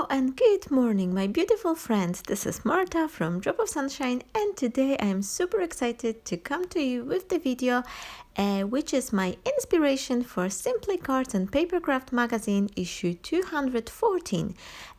Hello and good morning, my beautiful friends. This is Marta from Drop of Sunshine, and today I am super excited to come to you with the video which is my inspiration for Simply Cards and Papercraft magazine issue 214.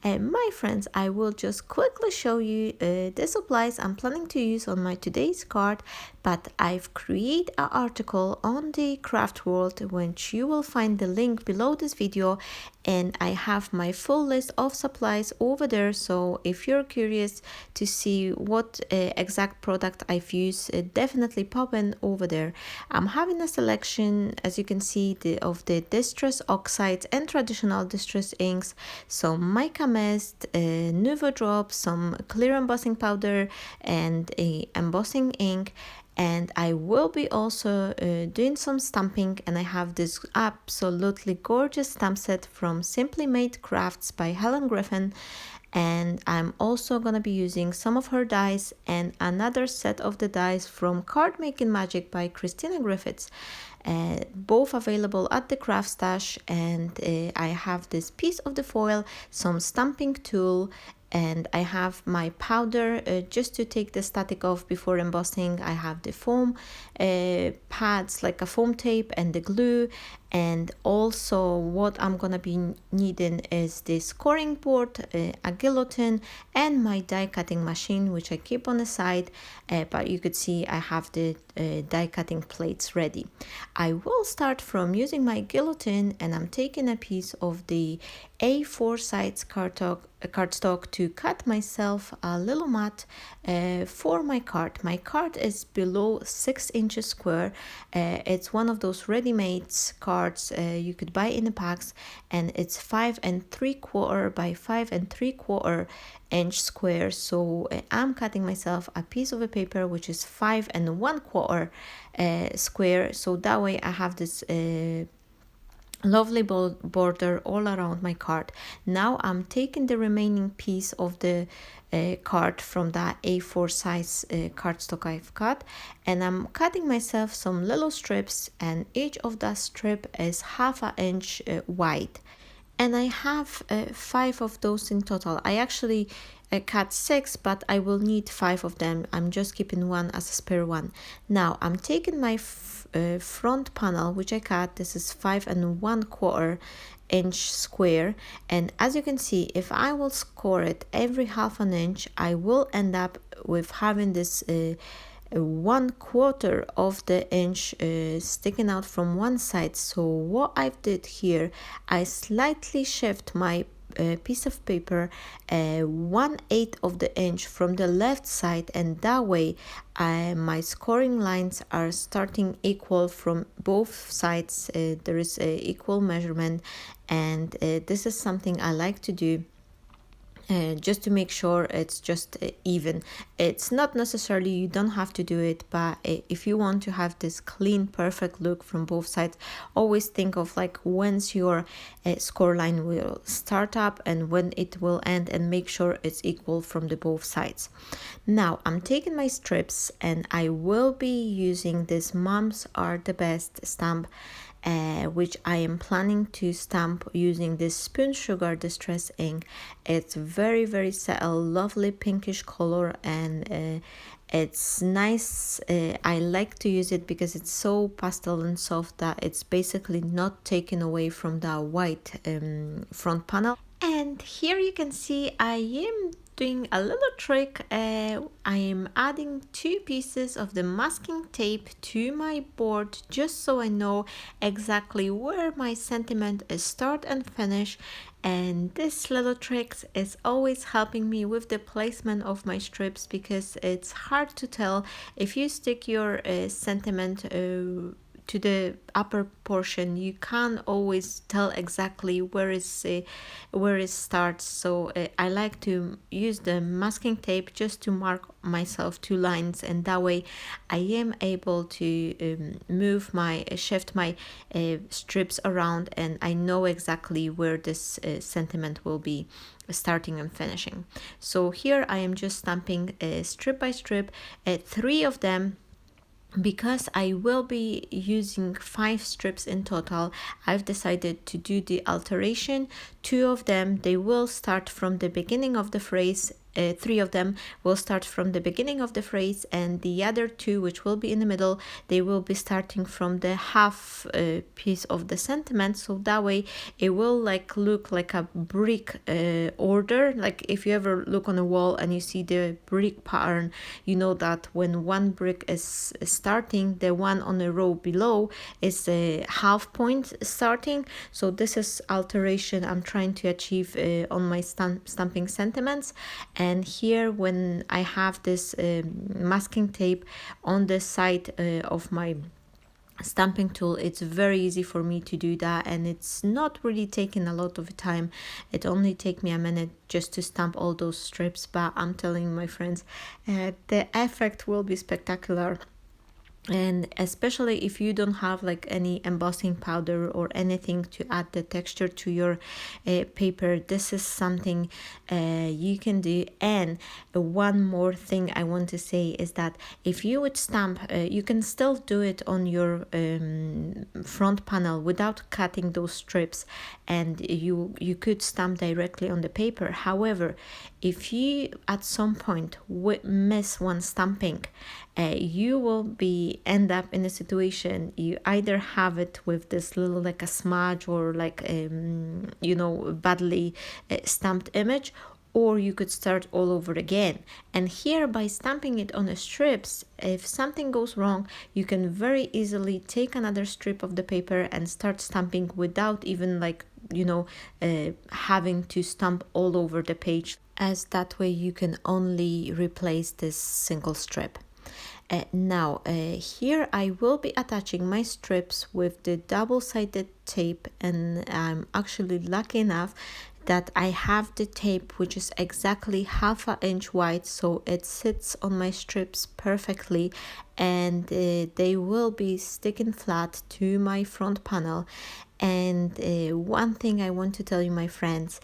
My friends, I will just quickly show you the supplies I'm planning to use on my today's card, but I've created an article on the craft world which you will find the link below this video, and I have my full list of supplies over there. So if you're curious to see what exact product I've used, definitely pop in over there. I'm having a selection, as you can see, of the distress oxides and traditional distress inks, some mica mist, Nuvo drop, some clear embossing powder, and a embossing ink. And I will be also doing some stamping, and I have this absolutely gorgeous stamp set from Simply Made Crafts by Helen Griffin, and I'm also gonna be using some of her dies and another set of the dies from Card Making Magic by Christina Griffiths, both available at the craft stash. And I have this piece of the foil, some stamping tool, and I have my powder just to take the static off before embossing. I have the foam pads, like a foam tape, and the glue. And also what I'm gonna be needing is the scoring board, a guillotine, and my die cutting machine, which I keep on the side, but you could see I have the die cutting plates ready. I will start from using my guillotine, and I'm taking a piece of the A4 size cardstock to cut myself a little mat for my card. My card is below 6 inches square. It's one of those ready-made cards you could buy in the packs, and it's 5 3/4 by 5 3/4 inch square. So I'm cutting myself a piece of a paper which is 5 1/4 square, so that way I have this lovely border all around my card. Now I'm taking the remaining piece of the card from that A4 size cardstock I've cut, and I'm cutting myself some little strips, and each of that strip is 1/2 inch wide. And I have 5 of those in total. I actually cut 6, but I will need 5 of them. I'm just keeping one as a spare one. Now I'm taking my front panel, which I cut. This is 5 1/4 inch square, and as you can see, if I will score it every 1/2 inch, I will end up with having this 1/4 of the inch sticking out from one side. So what I've did here, I slightly shift my piece of paper 1/8 of the inch from the left side, and that way my scoring lines are starting equal from both sides. There is a equal measurement, and this is something I like to do just to make sure it's just even. It's not necessarily, you don't have to do it, but if you want to have this clean, perfect look from both sides, always think of like when's your score line will start up and when it will end, and make sure it's equal from the both sides. Now I'm taking my strips, and I will be using this Moms Are the Best stamp, which I am planning to stamp using this Spoon Sugar Distress ink. It's very subtle, lovely pinkish color, and it's nice. I like to use it because it's so pastel and soft that it's basically not taken away from the white front panel. And here you can see I am doing a little trick. I am adding 2 pieces of the masking tape to my board, just so I know exactly where my sentiment is start and finish. And this little trick is always helping me with the placement of my strips, because it's hard to tell if you stick your sentiment to the upper portion. You can't always tell exactly where it starts. So I like to use the masking tape just to mark myself 2 lines, and that way I am able to shift my strips around, and I know exactly where this sentiment will be starting and finishing. So here I am just stamping strip by strip, 3 of them because I will be using 5 strips in total, I've decided to do the alteration. 2 of them, they will start from the beginning of the phrase. 3 of them will start from the beginning of the phrase, and the other 2, which will be in the middle, they will be starting from the half piece of the sentiment. So that way it will like look like a brick order. Like if you ever look on a wall and you see the brick pattern, you know that when one brick is starting, the one on the row below is a half point starting. So this is alteration I'm trying to achieve on my stamping sentiments. And here, when I have this masking tape on the side of my stamping tool, it's very easy for me to do that, and it's not really taking a lot of time. It only take me a minute just to stamp all those strips, but I'm telling my friends, the effect will be spectacular. And especially if you don't have like any embossing powder or anything to add the texture to your paper, this is something you can do. And one more thing I want to say is that if you would stamp, you can still do it on your front panel without cutting those strips, and you could stamp directly on the paper. However, if you at some point miss one stamping, you will end up in a situation, you either have it with this little like a smudge or like badly stamped image, or you could start all over again. And here, by stamping it on the strips, if something goes wrong, you can very easily take another strip of the paper and start stamping without even like having to stamp all over the page, as that way you can only replace this single strip. Now here I will be attaching my strips with the double-sided tape, and I'm actually lucky enough that I have the tape which is exactly half an inch wide, so it sits on my strips perfectly, and they will be sticking flat to my front panel. And one thing I want to tell you, my friends,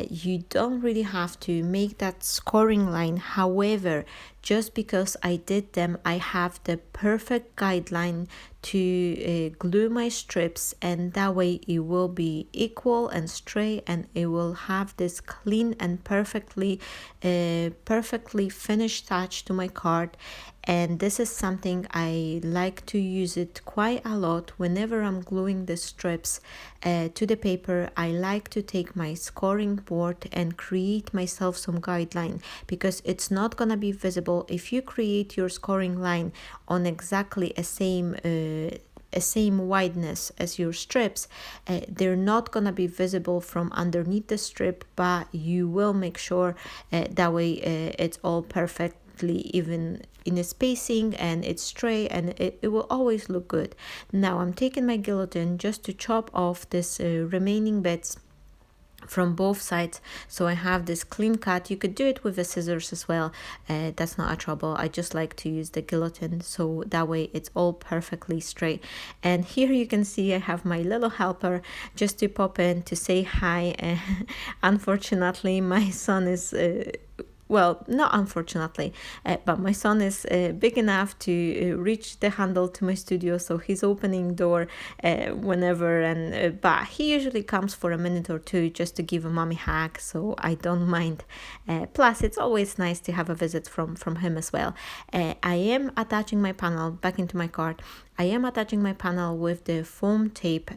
you don't really have to make that scoring line. However, just because I did them, I have the perfect guideline to glue my strips, and that way it will be equal and straight, and it will have this clean and perfectly finished touch to my card. And this is something I like to use it quite a lot whenever I'm gluing the strips to the paper. I like to take my scoring board and create myself some guideline, because it's not gonna be visible if you create your scoring line on exactly a same wideness as your strips. They're not gonna be visible from underneath the strip, but you will make sure that way it's all perfect, even in a spacing, and it's straight, and it will always look good. Now I'm taking my guillotine just to chop off this remaining bits from both sides, so I have this clean cut. You could do it with the scissors as well, that's not a trouble. I just like to use the guillotine, so that way it's all perfectly straight. And here you can see I have my little helper just to pop in to say hi. Unfortunately, my son is well, not unfortunately, but my son is big enough to reach the handle to my studio, so he's opening door whenever, and but he usually comes for a minute or two just to give a mommy hug, so I don't mind. Plus, it's always nice to have a visit from him as well. I am attaching my panel back into my card. I am attaching my panel with the foam tape,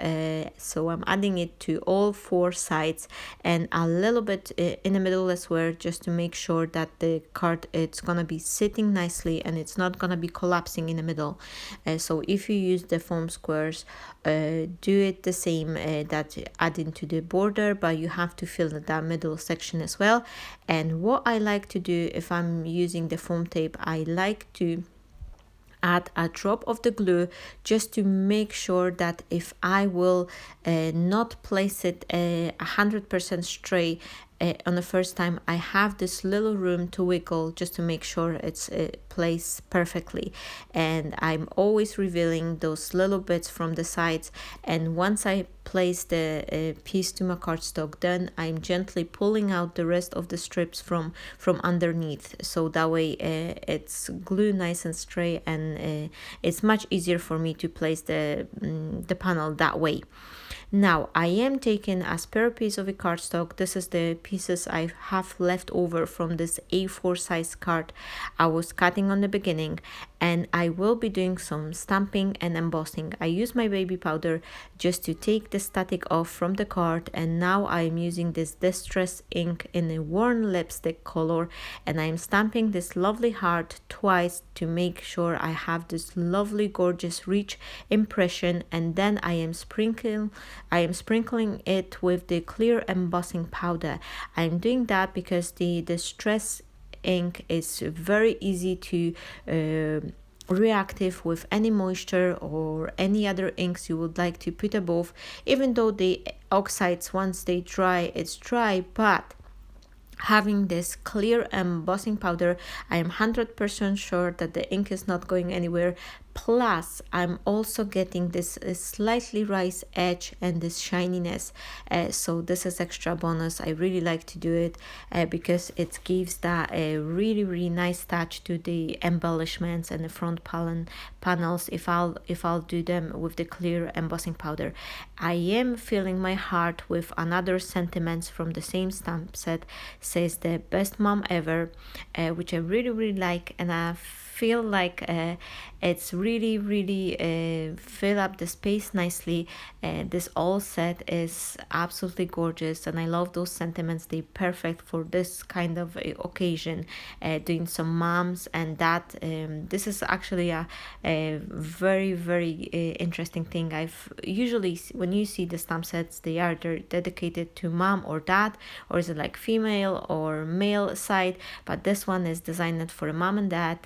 so I'm adding it to all 4 sides and a little bit in the middle as well, just to make sure that the card, it's gonna be sitting nicely and it's not gonna be collapsing in the middle. So if you use the foam squares, do it the same, that adding to the border, but you have to fill that middle section as well. And what I like to do if I'm using the foam tape, I like to add a drop of the glue just to make sure that if I will not place it 100% straight, on the first time, I have this little room to wiggle just to make sure it's placed perfectly. And I'm always revealing those little bits from the sides. And once I place the piece to my cardstock, then I'm gently pulling out the rest of the strips from underneath, so that way it's glued nice and straight, and it's much easier for me to place the panel that way. Now I am taking a spare piece of a cardstock. This is the pieces I have left over from this A4 size card I was cutting on the beginning, and I will be doing some stamping and embossing. I use my baby powder just to take the static off from the card, and now I am using this distress ink in a worn lipstick color, and I am stamping this lovely heart twice to make sure I have this lovely gorgeous rich impression, and then I am sprinkling it with the clear embossing powder. I'm doing that because the distress ink is very easy to reactive with any moisture or any other inks you would like to put above. Even though the oxides, once they dry, it's dry, but having this clear embossing powder, I am 100% sure that the ink is not going anywhere. Plus, I'm also getting this slightly raised edge and this shininess. So this is extra bonus. I really like to do it because it gives that a really nice touch to the embellishments and the front panels if I'll do them with the clear embossing powder. I am filling my heart with another sentiments from the same stamp set. Says the best mom ever, which I really like, and I feel like it's really fill up the space nicely. This all set is absolutely gorgeous, and I love those sentiments. They're perfect for this kind of occasion, doing some moms and that. This is actually a very interesting thing. I've usually, when you see the stamp sets, they are dedicated to mom or dad, or is it like female or male side, but this one is designed for a mom and dad,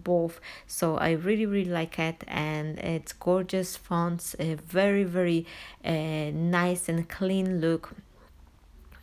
both. So I really like it, and it's gorgeous fonts, a very nice and clean look,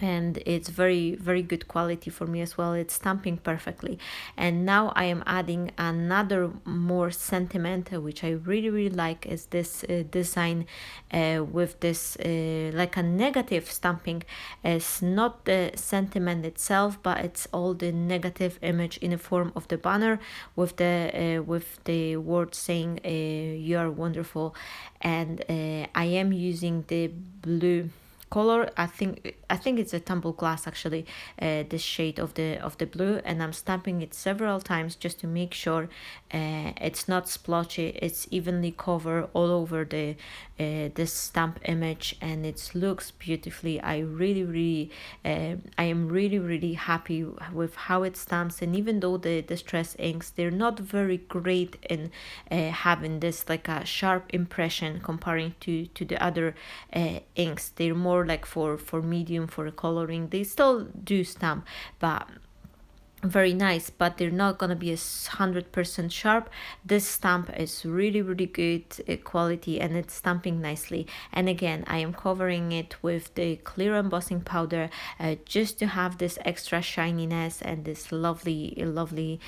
and it's very good quality for me as well. It's stamping perfectly. And now I am adding another more sentiment, which I really like, is this design with this like a negative stamping. It's not the sentiment itself, but it's all the negative image in the form of the banner with the word saying you are wonderful. And I am using the blue color. I think it's a tumble glass actually, this shade of the blue, and I'm stamping it several times just to make sure it's not splotchy. It's evenly covered all over the this stamp image, and it looks beautifully. I am really happy with how it stamps. And even though the distress inks, they're not very great in having this like a sharp impression comparing to the other inks. They're more like for medium, for coloring. They still do stamp, but very nice, but they're not gonna be 100% sharp. This stamp is really good quality, and it's stamping nicely. And again, I am covering it with the clear embossing powder just to have this extra shininess and this lovely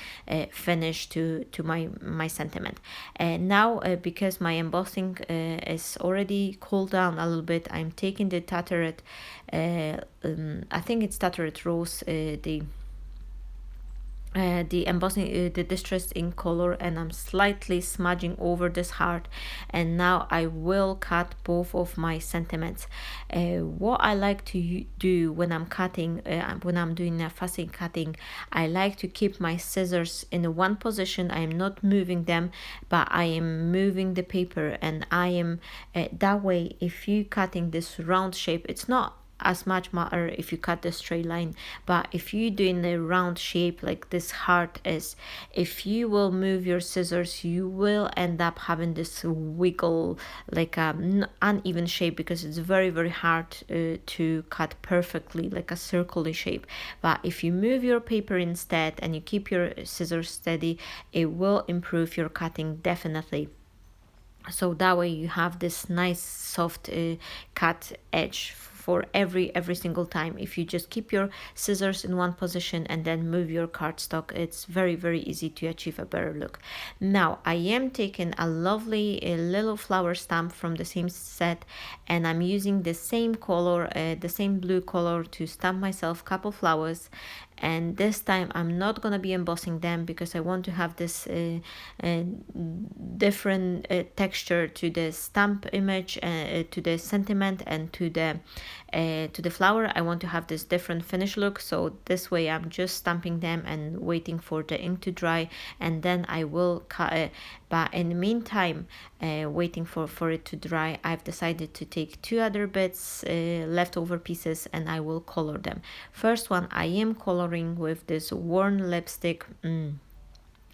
finish to my sentiment. And now because my embossing is already cooled down a little bit, I'm taking the tattered I think it's tattered rose, the embossing, the distress ink color, and I'm slightly smudging over this heart. And now I will cut both of my sentiments. What I like to do when I'm cutting, when I'm doing a fussy cutting, I like to keep my scissors in one position. I am not moving them, but I am moving the paper, and I am that way. If you cutting this round shape, it's not as much matter if you cut the straight line, but if you doing a round shape like this heart is, if you will move your scissors, you will end up having this wiggle, like a uneven shape, because it's very hard to cut perfectly like a circular shape. But if you move your paper instead and you keep your scissors steady, it will improve your cutting definitely. So that way you have this nice soft cut edge for every single time. If you just keep your scissors in one position and then move your cardstock, it's very easy to achieve a better look. Now I am taking a lovely little flower stamp from the same set, and I'm using the same color, the same blue color, to stamp myself a couple flowers. And this time I'm not gonna be embossing them because I want to have this different texture to the stamp image, to the sentiment, and to the flower. I want to have this different finish look, so this way I'm just stamping them and waiting for the ink to dry, and then I will cut. But in the meantime, waiting for it to dry, I've decided to take two other bits, leftover pieces, and I will color them. First one, I am coloring with this worn lipstick,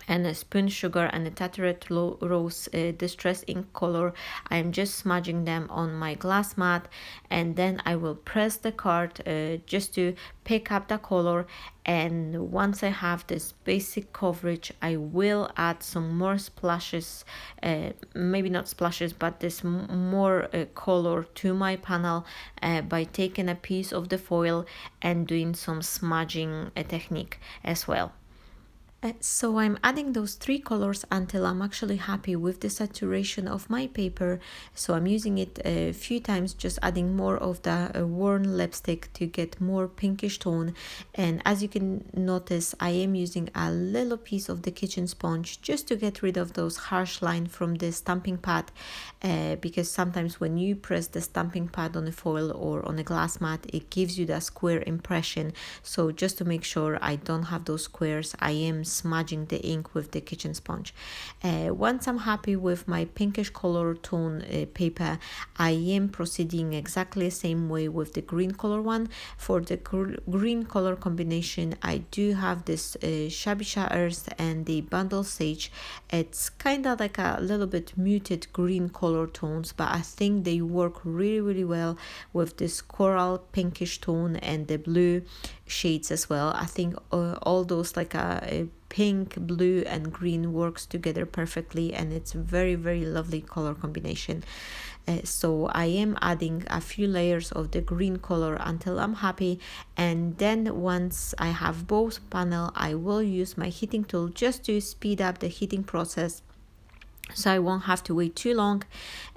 and a spoon sugar and a Tattered Rose distress ink color. I'm just smudging them on my glass mat, and then I will press the card just to pick up the color. And once I have this basic coverage, I will add some more splashes, maybe not splashes, but this more color to my panel by taking a piece of the foil and doing some smudging technique as well. So I'm adding those three colors until I'm actually happy with the saturation of my paper. So I'm using it a few times, just adding more of the worn lipstick to get more pinkish tone. And as you can notice, I am using a little piece of the kitchen sponge just to get rid of those harsh lines from the stamping pad, because sometimes when you press the stamping pad on a foil or on a glass mat, it gives you that square impression. So just to make sure I don't have those squares, I am smudging the ink with the kitchen sponge. Once I'm happy with my pinkish color tone paper, I am proceeding exactly the same way with the green color one. For the green color combination, I do have this Shabisha Earth and the Bundle Sage. It's kind of like a little bit muted green color tones, but I think they work really well with this coral pinkish tone and the blue shades as well. I think all those like a pink, blue and green works together perfectly, and it's very lovely color combination. So I am adding a few layers of the green color until I'm happy, and then once I have both panel, I will use my heating tool just to speed up the heating process, so I won't have to wait too long,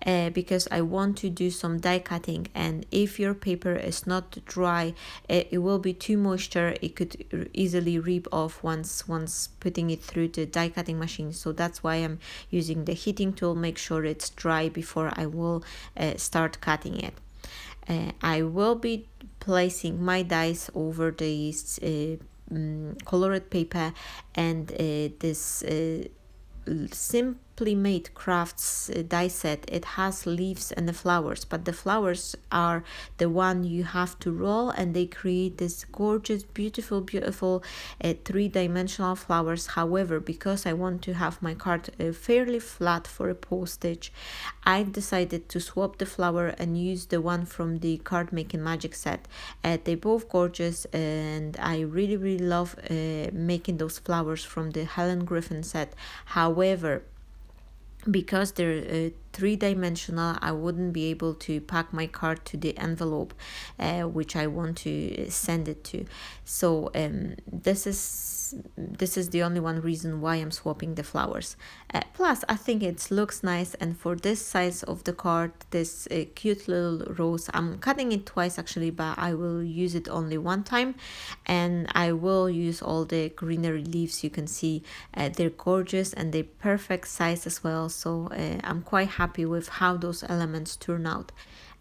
because I want to do some die cutting. And if your paper is not dry, it will be too moisture, it could easily rip off once putting it through the die cutting machine. So that's why I'm using the heating tool. Make sure it's dry before I will start cutting it. I will be placing my dies over this colored paper, and this Simply Made Crafts die set. It has leaves and the flowers, but the flowers are the one you have to roll, and they create this gorgeous beautiful three-dimensional flowers. However, because I want to have my card fairly flat for a postage, I've decided to swap the flower and use the one from the Card Making Magic set. They're both gorgeous, and I really love making those flowers from the Helen Griffin set. However, because they're three-dimensional, I wouldn't be able to pack my card to the envelope which I want to send it to. So this is the only one reason why I'm swapping the flowers. Plus I think it looks nice, and for this size of the card, this cute little rose, I'm cutting it twice actually, but I will use it only one time, and I will use all the greenery leaves. You can see they're gorgeous and they're perfect size as well, so I'm quite happy with how those elements turn out.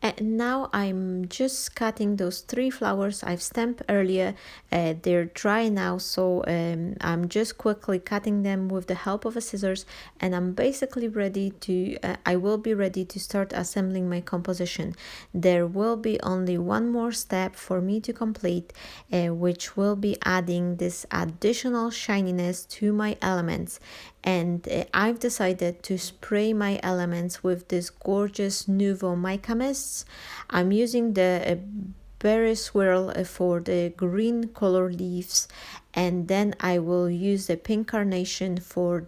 And now I'm just cutting those three flowers I've stamped earlier. They're dry now, so I'm just quickly cutting them with the help of a scissors, and I'm basically ready to, I will be ready to start assembling my composition. There will be only one more step for me to complete, which will be adding this additional shininess to my elements. And I've decided to spray my elements with this gorgeous Nuvo mica mists. I'm using the berry swirl for the green color leaves, and then I will use the pink carnation for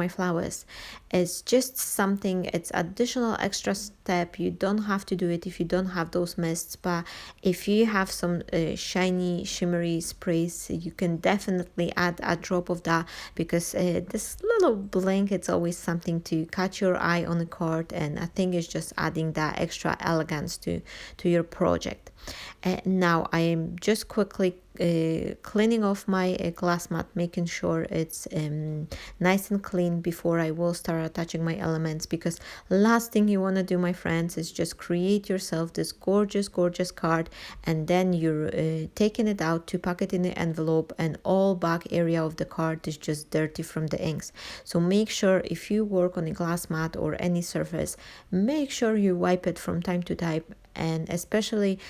my flowers. It's just something, it's additional extra step. You don't have to do it if you don't have those mists, but if you have some shiny shimmery sprays, you can definitely add a drop of that, because this little blink, it's always something to catch your eye on the card, and I think it's just adding that extra elegance to your project. Now I am just quickly cleaning off my glass mat, making sure it's nice and clean before I will start attaching my elements, because last thing you want to do, my friends, is just create yourself this gorgeous card, and then you're taking it out to pack it in the envelope, and all back area of the card is just dirty from the inks. So make sure, if you work on a glass mat or any surface, make sure you wipe it from time to time. And especially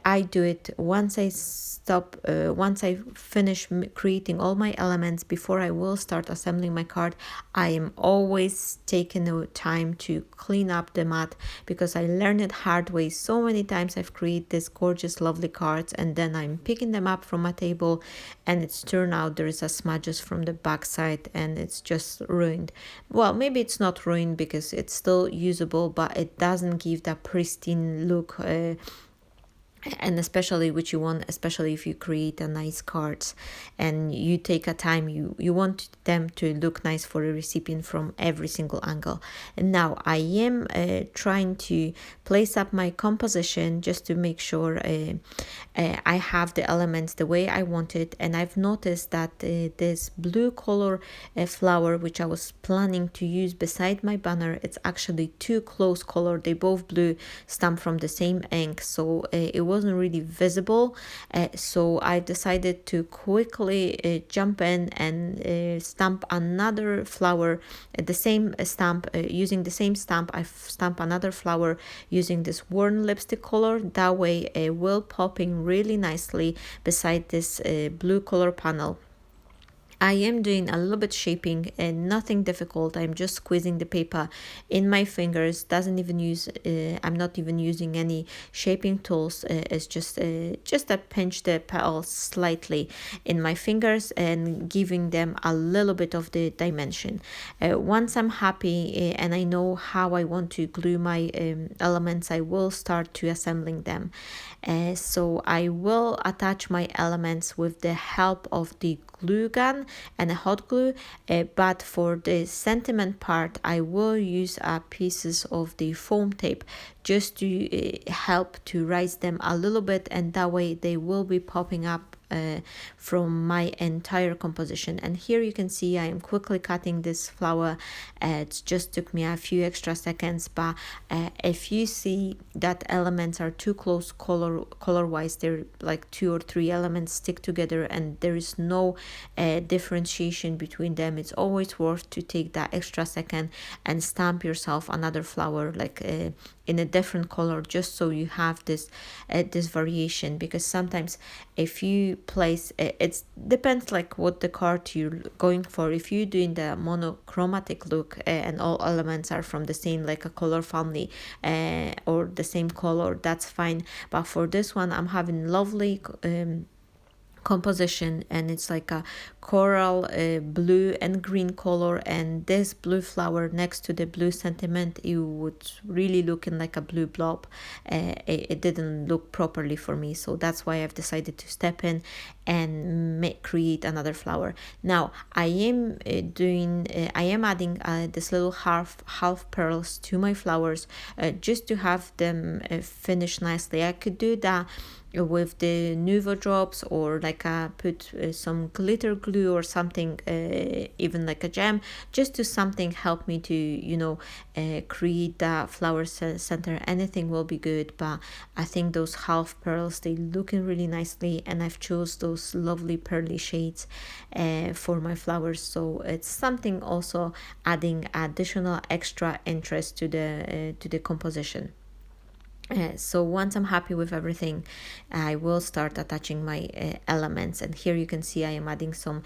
I do it once I finish creating all my elements. Before I will start assembling my card, I am always taking the time to clean up the mat, because I learned it hard way. So many times I've created these gorgeous lovely cards, and then I'm picking them up from my table, and it's turned out there is a smudges from the back side, and it's just ruined. Well, maybe it's not ruined because it's still usable, but it doesn't give that pristine look, and especially which you want, especially if you create a nice cards and you take a time, you want them to look nice for a recipient from every single angle. And now I am trying to place up my composition just to make sure I have the elements the way I want it. And I've noticed that this blue color flower, which I was planning to use beside my banner, it's actually too close color. They both blue, stamped from the same ink, so it wasn't really visible. So I decided to quickly jump in and stamp another flower, the same stamp, using the same stamp. I stamp another flower using this worn lipstick color. That way it will popping really nicely beside this blue color panel. I am doing a little bit shaping and nothing difficult. I'm just squeezing the paper in my fingers. Doesn't even use. I'm not even using any shaping tools. It's just a pinch the petals slightly in my fingers and giving them a little bit of the dimension. Once I'm happy and I know how I want to glue my elements, I will start to assembling them. So I will attach my elements with the help of the glue gun and a hot glue, but for the sentiment part I will use pieces of the foam tape just to help to raise them a little bit, and that way they will be popping up from my entire composition. And here you can see I am quickly cutting this flower. It just took me a few extra seconds, but if you see that elements are too close color wise, they're like 2 or 3 elements stick together and there is no differentiation between them, it's always worth to take that extra second and stamp yourself another flower like in a different color, just so you have this variation. Because sometimes if you place it depends like what the card you're going for. If you're doing the monochromatic look and all elements are from the same like a color family or the same color, that's fine. But for this one I'm having lovely composition, and it's like a coral blue and green color, and this blue flower next to the blue sentiment, it would really looking like a blue blob. It didn't look properly for me, so that's why I've decided to step in and create another flower. Now I am adding this little half pearls to my flowers just to have them finish nicely. I could do that with the Nuvo drops, or like put some glitter glue or something, even like a gem, just to something help me to create that flower center. Anything will be good, but I think those half pearls, they looking really nicely, and I've chose those lovely pearly shades for my flowers, so it's something also adding additional extra interest to the composition. So once I'm happy with everything, I will start attaching my elements. And here you can see I am adding some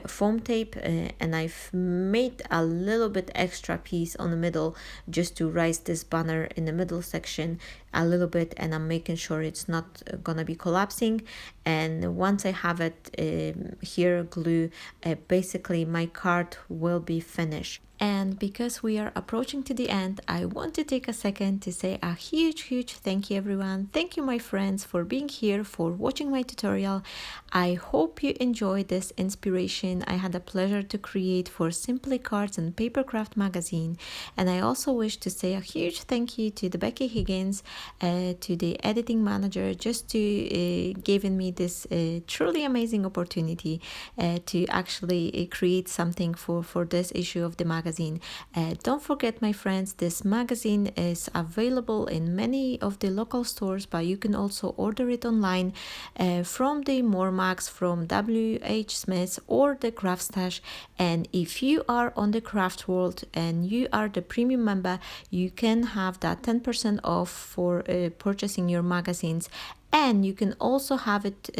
foam tape, and I've made a little bit extra piece on the middle just to raise this banner in the middle section a little bit, and I'm making sure it's not gonna be collapsing. And once I have it here glue, basically my card will be finished. And because we are approaching to the end, I want to take a second to say a huge thank you everyone. Thank you my friends for being here, for watching my tutorial. I hope you enjoyed this inspiration I had a pleasure to create for Simply Cards and Papercraft magazine. And I also wish to say a huge thank you to the Becky Higgins, to the editing manager, just to giving me this truly amazing opportunity to actually create something for this issue of the magazine. Don't forget my friends, this magazine is available in many of the local stores, but you can also order it online from the Mormax, from WH Smith's or the Craft Stash. And if you are on the Craft World and you are the premium member, you can have that 10% off for purchasing your magazines. And you can also have it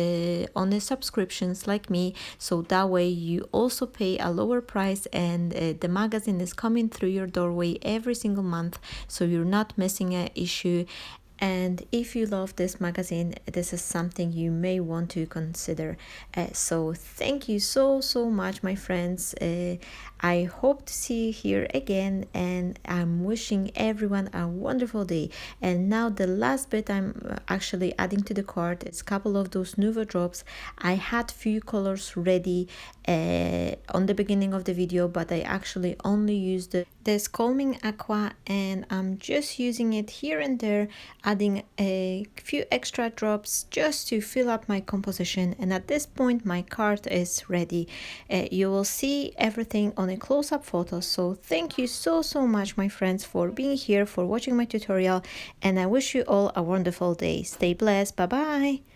on the subscriptions like me, so that way you also pay a lower price, and the magazine is coming through your doorway every single month, so you're not missing an issue. And if you love this magazine, this is something you may want to consider. So thank you so much my friends. I hope to see you here again, and I'm wishing everyone a wonderful day. And now the last bit I'm actually adding to the card is a couple of those Nuvo drops. I had few colors ready on the beginning of the video, but I actually only used this Calming Aqua, and I'm just using it here and there, adding a few extra drops just to fill up my composition. And at this point my card is ready. You will see everything on a close-up photo. So thank you so much my friends for being here, for watching my tutorial, and I wish you all a wonderful day. Stay blessed. Bye bye.